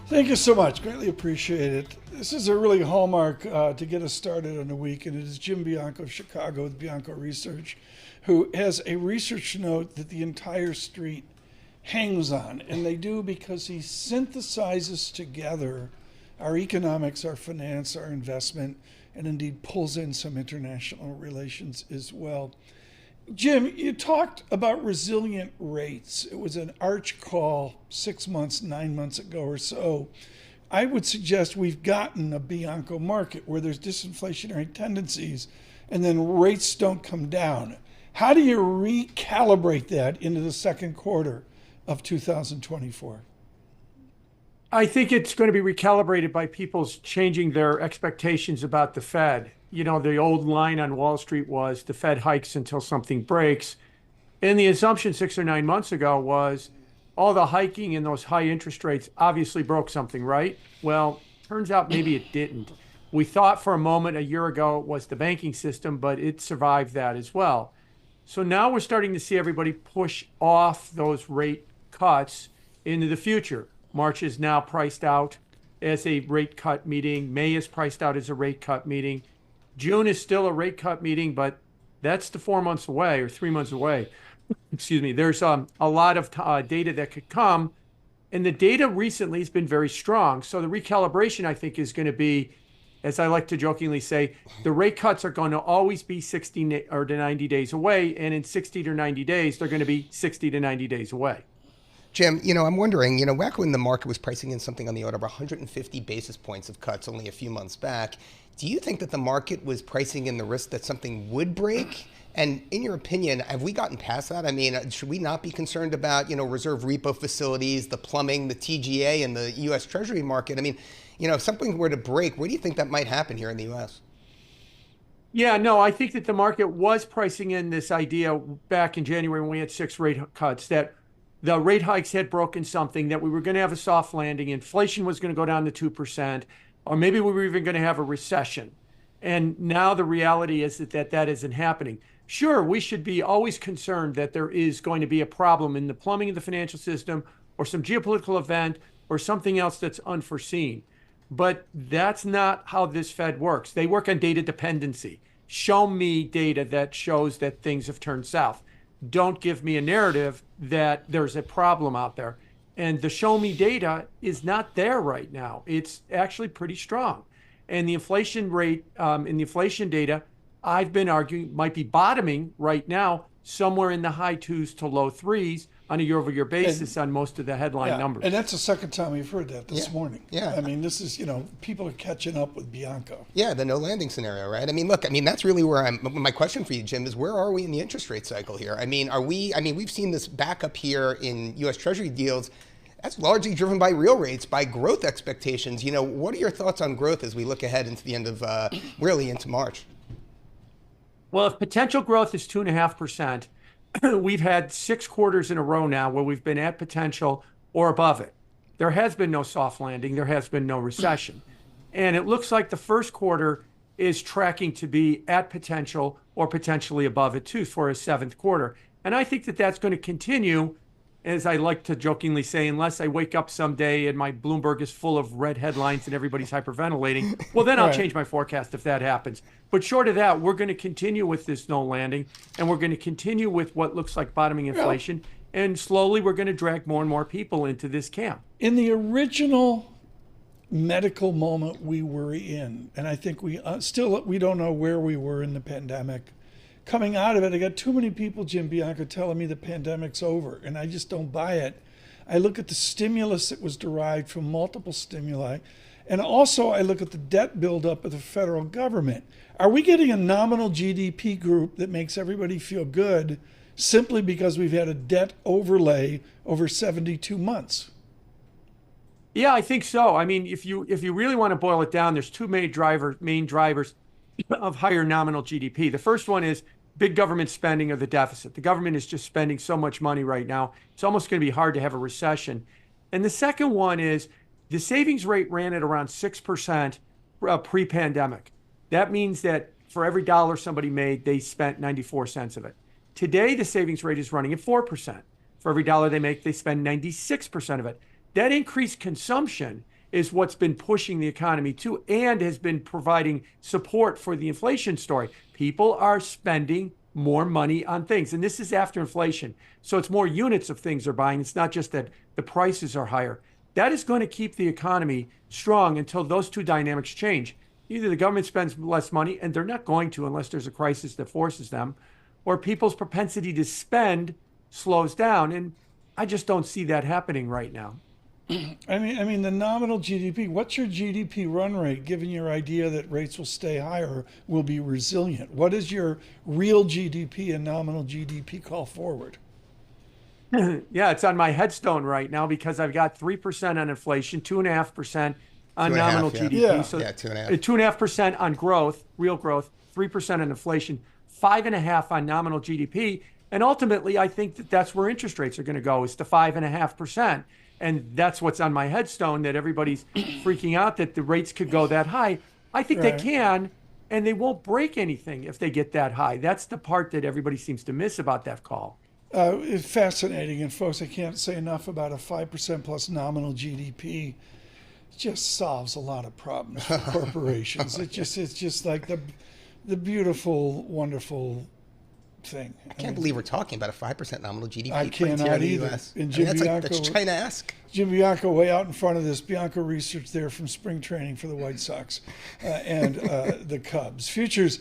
Thank you so much. Greatly appreciate it. This is a really hallmark to get us started on the week, and it is Jim Bianco of Chicago with Bianco Research, who has a research note that the entire street hangs on, and they do because he synthesizes together our economics, our finance, our investment, and indeed pulls in some international relations as well. Jim, you talked about resilient rates. It was an arch call 6 months, 9 months ago or so. I would suggest we've gotten a Bianco market where there's disinflationary tendencies and then rates don't come down. How do you recalibrate that into the second quarter of 2024? I think it's going to be recalibrated by people's changing their expectations about the Fed. You know, the old line on Wall Street was the Fed hikes until something breaks. And the assumption 6 or 9 months ago was all the hiking and those high interest rates obviously broke something, right? Well, turns out maybe it didn't. We thought for a moment a year ago it was the banking system, but it survived that as well. So now we're starting to see everybody push off those rate cuts into the future. March is now priced out as a rate cut meeting. May is priced out as a rate cut meeting. June is still a rate cut meeting, but that's the 4 months away or 3 months away. Excuse me. There's a lot of data that could come. And the data recently has been very strong. So the recalibration, I think, is going to be, as I like to jokingly say, the rate cuts are going to always be 60 or to 90 days away. And in 60 to 90 days, they're going to be 60 to 90 days away. Jim, I'm wondering, back when the market was pricing in something on the order of 150 basis points of cuts only a few months back, do you think that the market was pricing in the risk that something would break? And in your opinion, have we gotten past that? I mean, should we not be concerned about, reserve repo facilities, the plumbing, the TGA, and the U.S. Treasury market? I mean, if something were to break, where do you think that might happen here in the U.S.? Yeah, no, I think that the market was pricing in this idea back in January when we had 6 rate cuts that the rate hikes had broken something, that we were going to have a soft landing, inflation was going to go down to 2%, or maybe we were even going to have a recession. And now the reality is that isn't happening. Sure, we should be always concerned that there is going to be a problem in the plumbing of the financial system or some geopolitical event or something else that's unforeseen. But that's not how this Fed works. They work on data dependency. Show me data that shows that things have turned south. Don't give me a narrative that there's a problem out there. And the show me data is not there right now. It's actually pretty strong. And the inflation rate in the inflation data, I've been arguing, might be bottoming right now somewhere in the high 2s to low 3s on a year-over-year basis on most of the headline numbers. And that's the second time we've heard that this morning. Yeah. I mean, this is, people are catching up with Bianco. Yeah, the no landing scenario, right? I mean, look, that's really where my question for you, Jim, is where are we in the interest rate cycle here? We've seen this backup here in U.S. Treasury deals. That's largely driven by real rates, by growth expectations. What are your thoughts on growth as we look ahead into the end of, really into March? Well, if potential growth is 2.5%, we've had 6 quarters in a row now where we've been at potential or above it. There has been no soft landing. There has been no recession. And it looks like the first quarter is tracking to be at potential or potentially above it too for a 7th quarter. And I think that that's going to continue, as I like to jokingly say, unless I wake up someday and my Bloomberg is full of red headlines and everybody's hyperventilating. Well, then I'll change my forecast if that happens. But short of that, we're going to continue with this no landing, and we're going to continue with what looks like bottoming inflation. And slowly we're going to drag more and more people into this camp. In the original medical moment we were in, and I think we don't know where we were in the pandemic. Coming out of it, I got too many people, Jim Bianco, telling me the pandemic's over, and I just don't buy it. I look at the stimulus that was derived from multiple stimuli, and also I look at the debt buildup of the federal government. Are we getting a nominal GDP group that makes everybody feel good simply because we've had a debt overlay over 72 months? Yeah, I think so. I mean, if you really want to boil it down, there's two main drivers of higher nominal GDP. The first one is big government spending or the deficit. The government is just spending so much money right now, it's almost going to be hard to have a recession. And the second one is the savings rate ran at around 6% pre-pandemic. That means that for every dollar somebody made, they spent 94 cents of it. Today, the savings rate is running at 4%. For every dollar they make, they spend 96% of it. That increased consumption is what's been pushing the economy too, and has been providing support for the inflation story. People are spending more money on things, and this is after inflation. So it's more units of things they're buying. It's not just that the prices are higher. That is going to keep the economy strong until those two dynamics change. Either the government spends less money, and they're not going to unless there's a crisis that forces them, or people's propensity to spend slows down. And I just don't see that happening right now. I mean, the nominal GDP. What's your GDP run rate, given your idea that rates will stay higher, will be resilient? What is your real GDP and nominal GDP call forward? Yeah, it's on my headstone right now because I've got 3% on inflation, 2.5% on nominal GDP. Yeah. So Yeah, 2.5. 2.5% on growth, real growth, 3% on inflation, 5.5% on nominal GDP. And ultimately, I think that that's where interest rates are going to go, is to 5.5%. And that's what's on my headstone, that everybody's freaking out that the rates could go that high. I think they can, and they won't break anything if they get that high. That's the part that everybody seems to miss about that call. It's fascinating, and folks, I can't say enough about a 5% plus nominal GDP. It just solves a lot of problems for corporations. It's just like the beautiful, wonderful thing. I can't believe we're talking about a 5% nominal GDP I print here in cannot the either. US. And I Jim mean, Bianco, that's China-esque. Jim Bianco way out in front of this. Bianco research there from spring training for the White Sox and the Cubs. Futures.